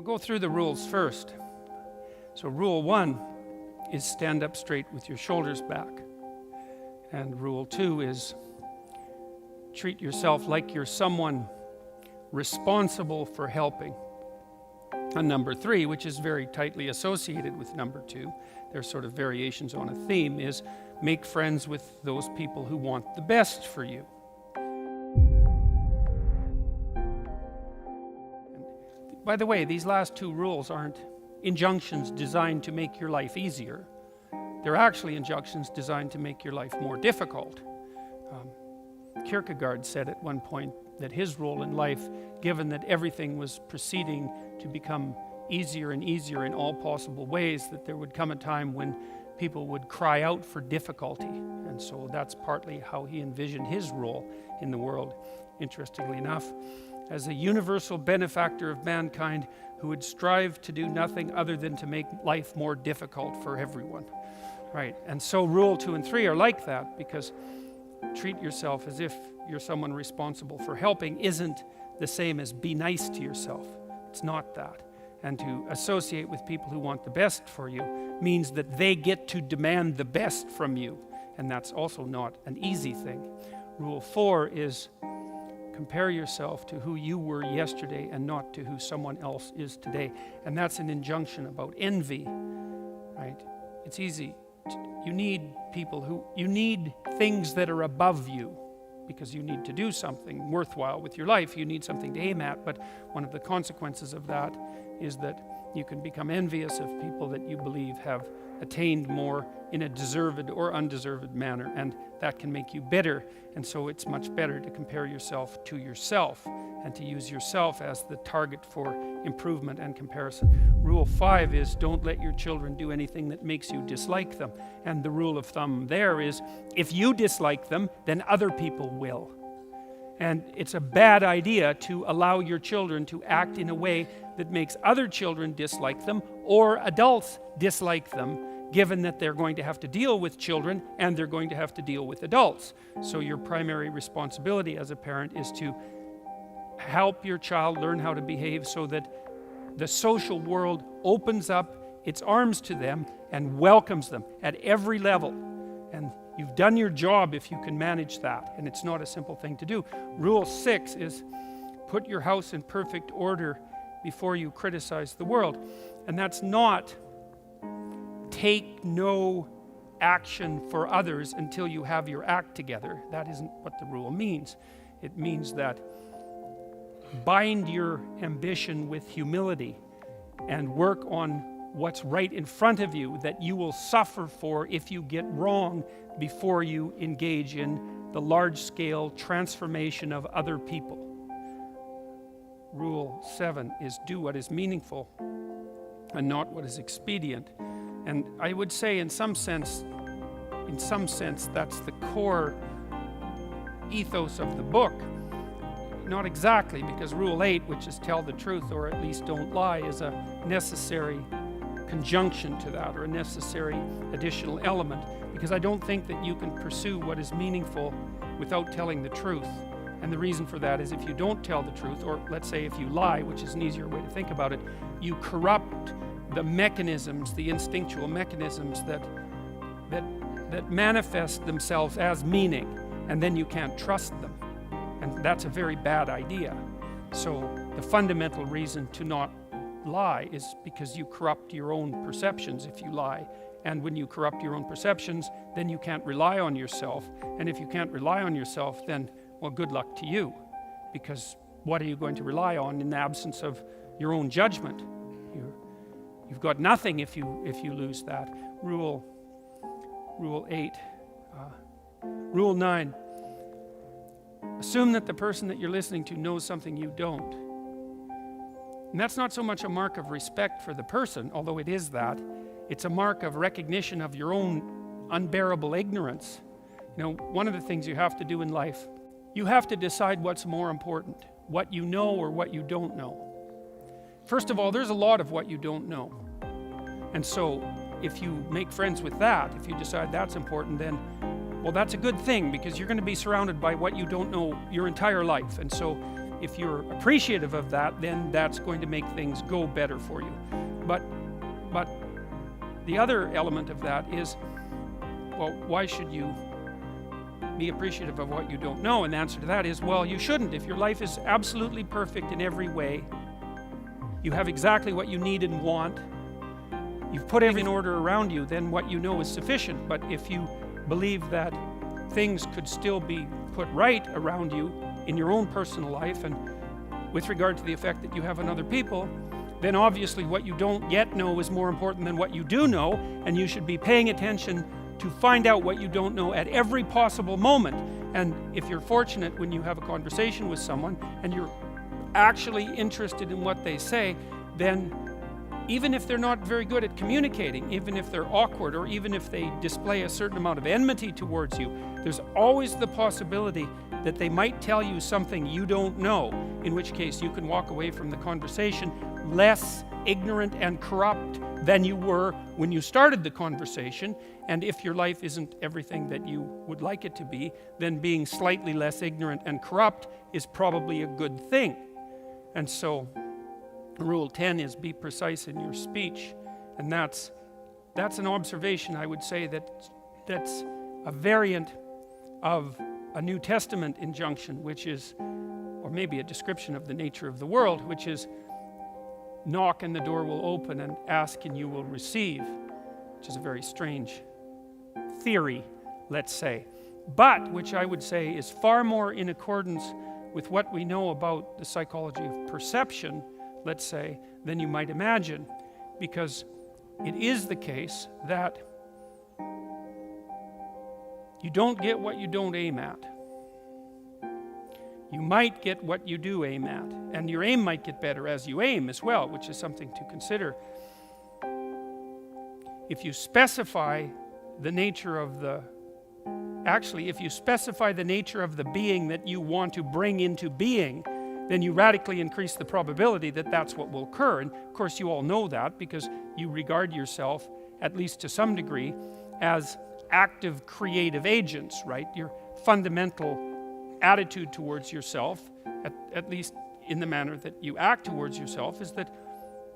I'll go through the rules first. So rule 1 is stand up straight with your shoulders back. And rule 2 is treat yourself like you're someone responsible for helping. And number 3, which is very tightly associated with number 2, they're sort of variations on a theme, is make friends with those people who want the best for you. By the way, these last 2 rules aren't injunctions designed to make your life easier. They're actually injunctions designed to make your life more difficult. Kierkegaard said at one point that his role in life, given that everything was proceeding to become easier and easier in all possible ways, that there would come a time when people would cry out for difficulty. And so that's partly how he envisioned his role in the world, interestingly enough, as a universal benefactor of mankind who would strive to do nothing other than to make life more difficult for everyone. Right, and so rule 2 and 3 are like that, because treat yourself as if you're someone responsible for helping isn't the same as be nice to yourself. It's not that. And to associate with people who want the best for you means that they get to demand the best from you. And that's also not an easy thing. Rule 4 is compare yourself to who you were yesterday and not to who someone else is today. And that's an injunction about envy, right? It's easy. You need you need things that are above you, because you need to do something worthwhile with your life. You need something to aim at, but one of the consequences of that is that you can become envious of people that you believe have attained more in a deserved or undeserved manner, and that can make you bitter. And so it's much better to compare yourself to yourself and to use yourself as the target for improvement and comparison. Rule 5 is don't let your children do anything that makes you dislike them. And the rule of thumb there is if you dislike them, then other people will. And it's a bad idea to allow your children to act in a way that makes other children dislike them or adults dislike them, given that they're going to have to deal with children and they're going to have to deal with adults. So your primary responsibility as a parent is to help your child learn how to behave so that the social world opens up its arms to them and welcomes them at every level. And you've done your job if you can manage that, and it's not a simple thing to do. Rule 6 is put your house in perfect order before you criticize the world. And that's not take no action for others until you have your act together. That isn't what the rule means. It means that bind your ambition with humility and work on what's right in front of you that you will suffer for if you get wrong before you engage in the large-scale transformation of other people. Rule 7 is do what is meaningful and not what is expedient. And I would say in some sense that's the core ethos of the book. Not exactly, because rule 8, which is tell the truth or at least don't lie, is a necessary conjunction to that, or a necessary additional element, because I don't think that you can pursue what is meaningful without telling the truth. And the reason for that is if you don't tell the truth, or let's say if you lie, which is an easier way to think about it, you corrupt the mechanisms, the instinctual mechanisms that manifest themselves as meaning, and then you can't trust them. And that's a very bad idea. So the fundamental reason to not lie is because you corrupt your own perceptions if you lie. And when you corrupt your own perceptions, then you can't rely on yourself. And if you can't rely on yourself, then, well, good luck to you. Because what are you going to rely on in the absence of your own judgment? You've got nothing if you lose that. Rule 8. Rule 9. Assume that the person that you're listening to knows something you don't. And that's not so much a mark of respect for the person, although it is that. It's a mark of recognition of your own unbearable ignorance. You know, one of the things you have to do in life, you have to decide what's more important, what you know or what you don't know. First of all, there's a lot of what you don't know. And so if you make friends with that, if you decide that's important, then, well, that's a good thing, because you're going to be surrounded by what you don't know your entire life. And so if you're appreciative of that, then that's going to make things go better for you. But the other element of that is, well, why should you be appreciative of what you don't know? And the answer to that is, well, you shouldn't. If your life is absolutely perfect in every way, you have exactly what you need and want, you've put everything in order around you, then what you know is sufficient. But if you believe that things could still be put right around you in your own personal life and with regard to the effect that you have on other people, then obviously what you don't yet know is more important than what you do know, and you should be paying attention to find out what you don't know at every possible moment. And if you're fortunate, when you have a conversation with someone and you're actually interested in what they say, then even if they're not very good at communicating, even if they're awkward, or even if they display a certain amount of enmity towards you, there's always the possibility that they might tell you something you don't know, in which case you can walk away from the conversation less ignorant and corrupt than you were when you started the conversation. And if your life isn't everything that you would like it to be, then being slightly less ignorant and corrupt is probably a good thing. And so Rule 10 is be precise in your speech, and that's an observation, I would say, that's a variant of a New Testament injunction, which is, or maybe a description of the nature of the world, which is knock and the door will open, and ask and you will receive, which is a very strange theory, let's say, but which I would say is far more in accordance with what we know about the psychology of perception, let's say, than you might imagine, because it is the case that you don't get what you don't aim at. You might get what you do aim at, and your aim might get better as you aim as well, which is something to consider. If you specify the nature of the being that you want to bring into being, then you radically increase the probability that that's what will occur. And of course you all know that because you regard yourself, at least to some degree, as active creative agents, right? Your fundamental attitude towards yourself, at least in the manner that you act towards yourself, is that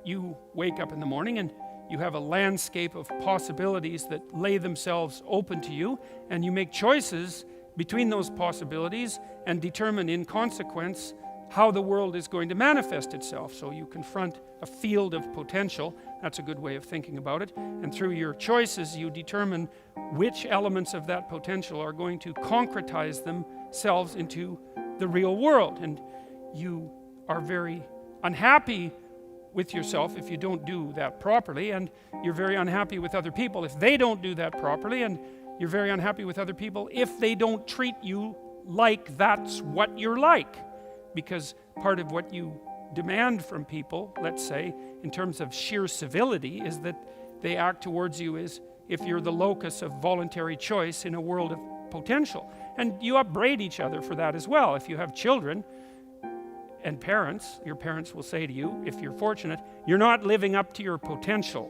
you wake up in the morning and you have a landscape of possibilities that lay themselves open to you, and you make choices between those possibilities and determine in consequence how the world is going to manifest itself. So you confront a field of potential, that's a good way of thinking about it, and through your choices you determine which elements of that potential are going to concretize themselves into the real world. And you are very unhappy with yourself if you don't do that properly, and you're very unhappy with other people if they don't do that properly, and you're very unhappy with other people if they don't treat you like that's what you're like. Because part of what you demand from people, let's say, in terms of sheer civility, is that they act towards you as if you're the locus of voluntary choice in a world of potential. And you upbraid each other for that as well. If you have children and parents, your parents will say to you, if you're fortunate, you're not living up to your potential,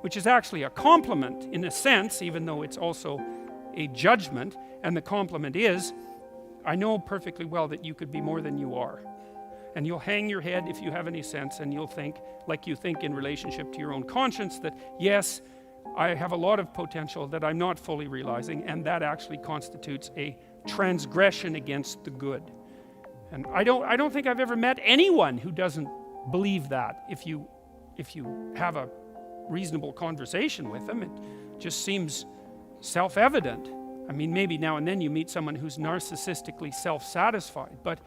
which is actually a compliment in a sense, even though it's also a judgment. And the compliment is, I know perfectly well that you could be more than you are. And you'll hang your head if you have any sense, and you'll think like you think in relationship to your own conscience, that yes, I have a lot of potential that I'm not fully realizing, and that actually constitutes a transgression against the good. And I don't think I've ever met anyone who doesn't believe that. If you have a reasonable conversation with them, it just seems self-evident. I mean, maybe now and then you meet someone who's narcissistically self-satisfied, but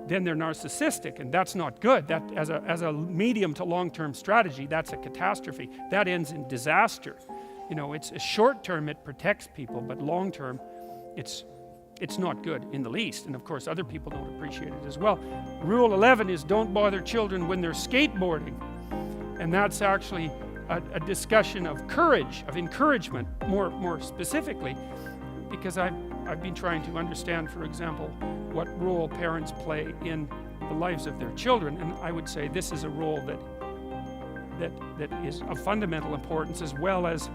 then they're narcissistic, and that's not good. That as a medium to long-term strategy, that's a catastrophe. That ends in disaster. You know, it's a short-term, it protects people, but long-term, it's not good in the least. And of course, other people don't appreciate it as well. Rule 11 is don't bother children when they're skateboarding, and that's actually a discussion of courage, of encouragement, more specifically. Because I've been trying to understand, for example, what role parents play in the lives of their children, and I would say this is a role that is of fundamental importance, as well as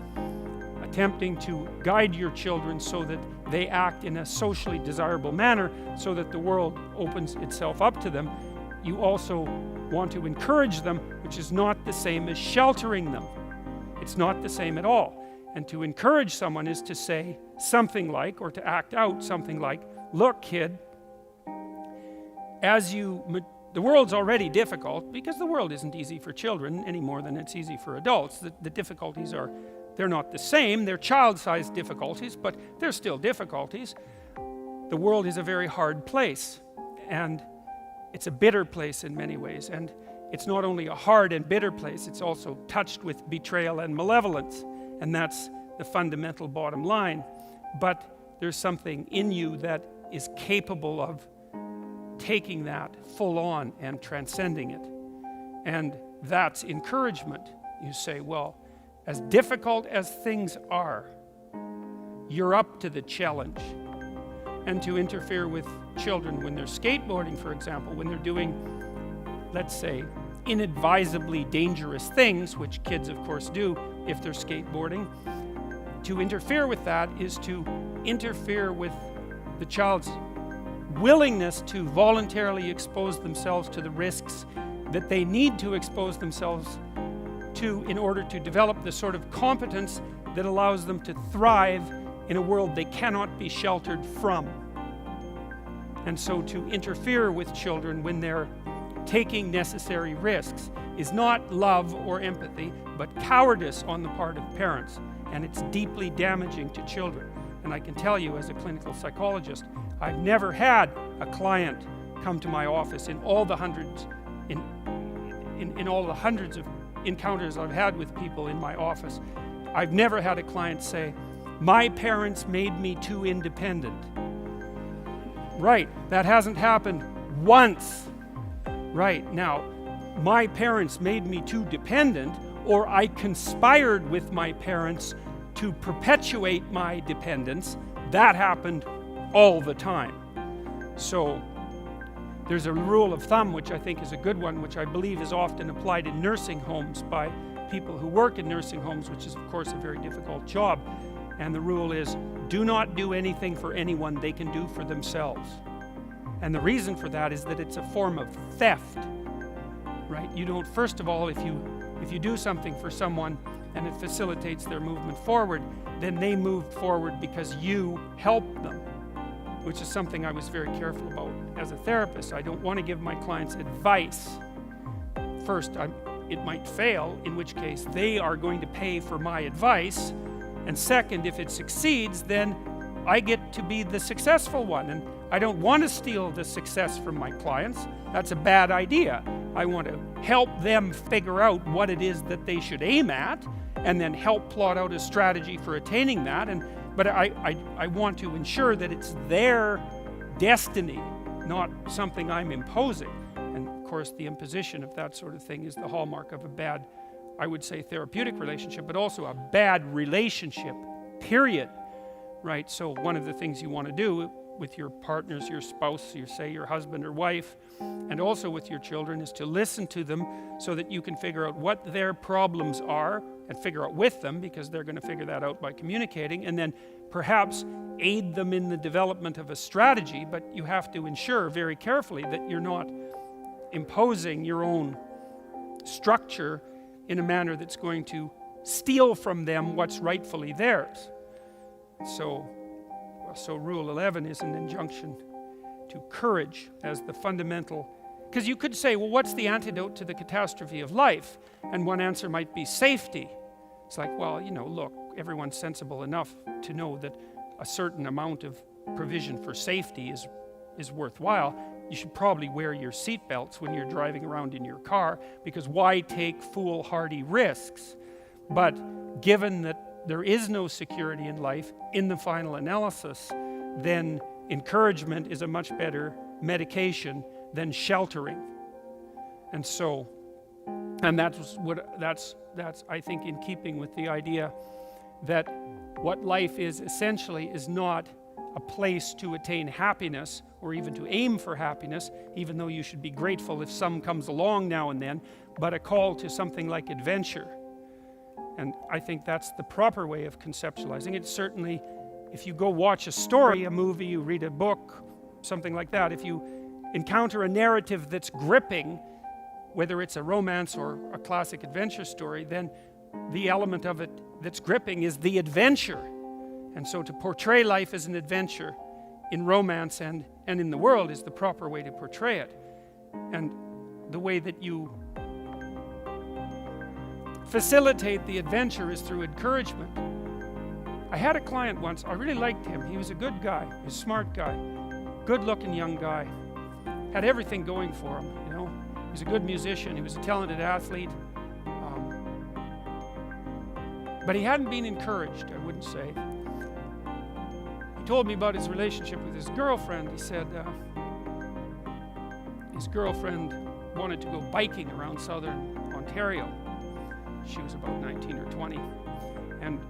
attempting to guide your children so that they act in a socially desirable manner so that the world opens itself up to them. You also want to encourage them, which is not the same as sheltering them. It's not the same at all. And to encourage someone is to say something like, or to act out something like, look, kid, the world's already difficult, because the world isn't easy for children any more than it's easy for adults. The difficulties they're not the same. They're child-sized difficulties, but they're still difficulties. The world is a very hard place, and it's a bitter place in many ways. And it's not only a hard and bitter place, it's also touched with betrayal and malevolence. And that's the fundamental bottom line. But there's something in you that is capable of taking that full on and transcending it. And that's encouragement. You say, well, as difficult as things are, you're up to the challenge. And to interfere with children when they're skateboarding, for example, when they're doing, let's say, inadvisably dangerous things, which kids of course do if they're skateboarding, to interfere with that is to interfere with the child's willingness to voluntarily expose themselves to the risks that they need to expose themselves to in order to develop the sort of competence that allows them to thrive in a world they cannot be sheltered from. And so to interfere with children when they're taking necessary risks is not love or empathy, but cowardice on the part of parents, and it's deeply damaging to children. And I can tell you, as a clinical psychologist, I've never had a client come to my office in all the hundreds of encounters I've had with people in my office. I've never had a client say, my parents made me too independent. Right, that hasn't happened once. Right, now, my parents made me too dependent, or I conspired with my parents to perpetuate my dependence. That happened all the time. So there's a rule of thumb which I think is a good one, which I believe is often applied in nursing homes by people who work in nursing homes, which is of course a very difficult job. And the rule is, do not do anything for anyone they can do for themselves. And the reason for that is that it's a form of theft, right? You don't, first of all, if you do something for someone and it facilitates their movement forward, then they move forward because you helped them, which is something I was very careful about as a therapist. I don't want to give my clients advice. First, it might fail, in which case they are going to pay for my advice. And second, if it succeeds, then I get to be the successful one. And I don't want to steal the success from my clients. That's a bad idea. I want to help them figure out what it is that they should aim at, and then help plot out a strategy for attaining that. But I want to ensure that it's their destiny, not something I'm imposing. And of course, the imposition of that sort of thing is the hallmark of a bad, I would say, therapeutic relationship, but also a bad relationship, period. Right? So one of the things you want to do with your partners, your spouse, your husband or wife, and also with your children, is to listen to them so that you can figure out what their problems are and figure out with them, because they're going to figure that out by communicating, and then perhaps aid them in the development of a strategy. But you have to ensure very carefully that you're not imposing your own structure in a manner that's going to steal from them what's rightfully theirs. So Rule 11 is an injunction to courage as the fundamental. Because you could say, well, what's the antidote to the catastrophe of life? And one answer might be safety. It's like, well, look, everyone's sensible enough to know that a certain amount of provision for safety is worthwhile. You should probably wear your seatbelts when you're driving around in your car, because why take foolhardy risks? But given that there is no security in life in the final analysis, then encouragement is a much better medication than sheltering. And so, and that's I think in keeping with the idea that what life is essentially is not a place to attain happiness or even to aim for happiness, even though you should be grateful if some comes along now and then, but a call to something like adventure. And I think that's the proper way of conceptualizing it. Certainly if you go watch a story, a movie, you read a book, something like that, if you encounter a narrative that's gripping, whether it's a romance or a classic adventure story, then the element of it that's gripping is the adventure. And so to portray life as an adventure in romance and in the world is the proper way to portray it. And the way that you facilitate the adventure is through encouragement. I had a client once, I really liked him. He was a good guy, he was a smart guy, good-looking young guy, had everything going for him, you know. He was a good musician, he was a talented athlete, but he hadn't been encouraged, I wouldn't say. He told me about his relationship with his girlfriend. He said his girlfriend wanted to go biking around southern Ontario. She was about 19 or 20, and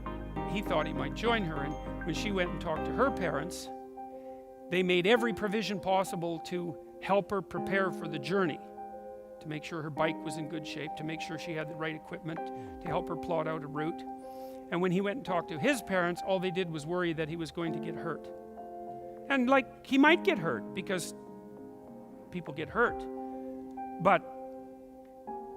he thought he might join her. And when she went and talked to her parents, they made every provision possible to help her prepare for the journey, to make sure her bike was in good shape, to make sure she had the right equipment, to help her plot out a route. And when he went and talked to his parents, all they did was worry that he was going to get hurt. And like, he might get hurt, because people get hurt. But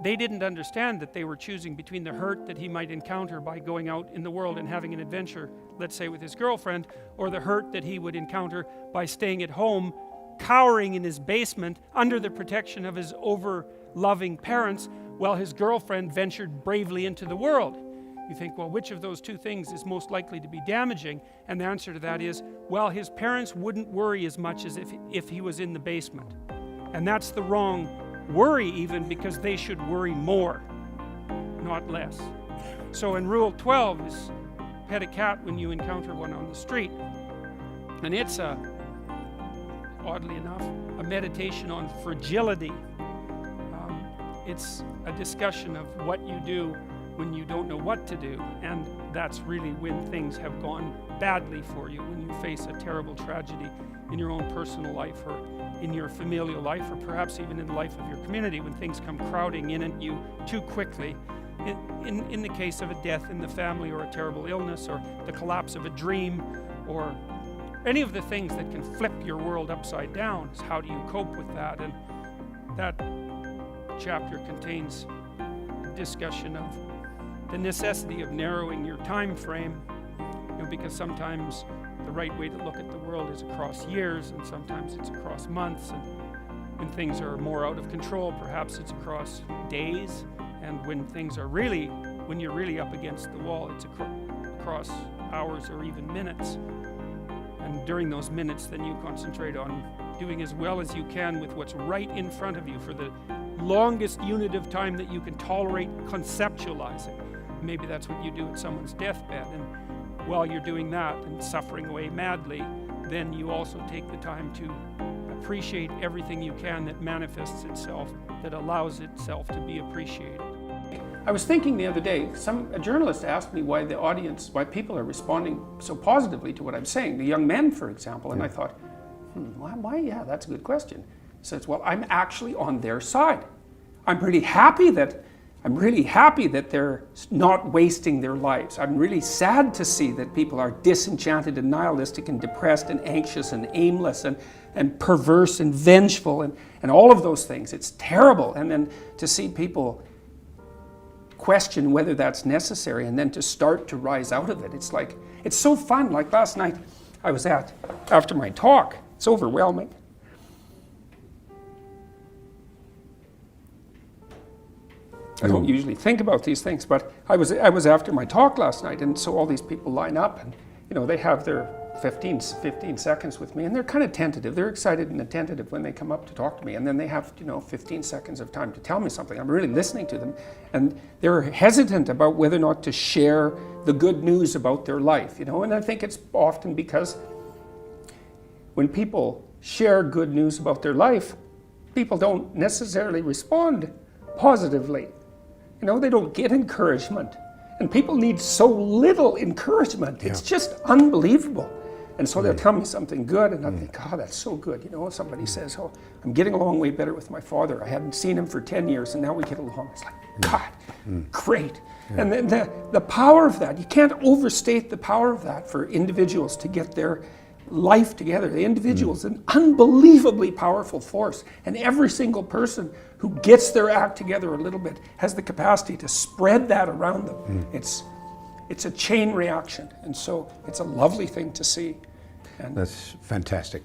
they didn't understand that they were choosing between the hurt that he might encounter by going out in the world and having an adventure, let's say with his girlfriend, or the hurt that he would encounter by staying at home, cowering in his basement under the protection of his over-loving parents, while his girlfriend ventured bravely into the world. You think, well, which of those two things is most likely to be damaging? And the answer to that is, well, his parents wouldn't worry as much as if he was in the basement. And that's the wrong worry even, because they should worry more, not less. So in Rule 12 is pet a cat when you encounter one on the street. And it's oddly enough, a meditation on fragility. It's a discussion of what you do when you don't know what to do, and that's really when things have gone badly for you, when you face a terrible tragedy in your own personal life or in your familial life, or perhaps even in the life of your community, when things come crowding in at you too quickly. In the case of a death in the family, or a terrible illness, or the collapse of a dream, or any of the things that can flip your world upside down, is how do you cope with that? And that chapter contains a discussion of the necessity of narrowing your time frame, because sometimes the right way to look at the world is across years, and sometimes it's across months, and when things are more out of control, perhaps it's across days, and when you're really up against the wall, it's across hours or even minutes. And during those minutes, then you concentrate on doing as well as you can with what's right in front of you for the longest unit of time that you can tolerate conceptualizing. Maybe that's what you do at someone's deathbed, and while you're doing that and suffering away madly, then you also take the time to appreciate everything you can that manifests itself, that allows itself to be appreciated. I was thinking the other day, a journalist asked me why people are responding so positively to what I'm saying, the young men, for example, and I thought, why? Yeah, that's a good question. He says, well, I'm actually on their side. I'm really happy that they're not wasting their lives. I'm really sad to see that people are disenchanted and nihilistic and depressed and anxious and aimless and perverse and vengeful and all of those things. It's terrible. And then to see people question whether that's necessary and then to start to rise out of it. It's so fun. Like last night I was after my talk, it's overwhelming. I don't usually think about these things, but I was after my talk last night, and so all these people line up, and they have their 15 seconds with me, and they're kind of tentative. They're excited and attentive when they come up to talk to me, and then they have 15 seconds of time to tell me something. I'm really listening to them, and they're hesitant about whether or not to share the good news about their life, and I think it's often because when people share good news about their life, people don't necessarily respond positively. They don't get encouragement. And people need so little encouragement. It's just unbelievable. And so they'll tell me something good, and I think, oh, that's so good. You know, somebody says, oh, I'm getting along way better with my father. I hadn't seen him for 10 years, and now we get along. It's like, God, great. And the power of that, you can't overstate the power of that for individuals to get their life together. The individual is an unbelievably powerful force, and every single person who gets their act together a little bit has the capacity to spread that around them. It's a chain reaction, and so it's a lovely thing to see. And that's fantastic.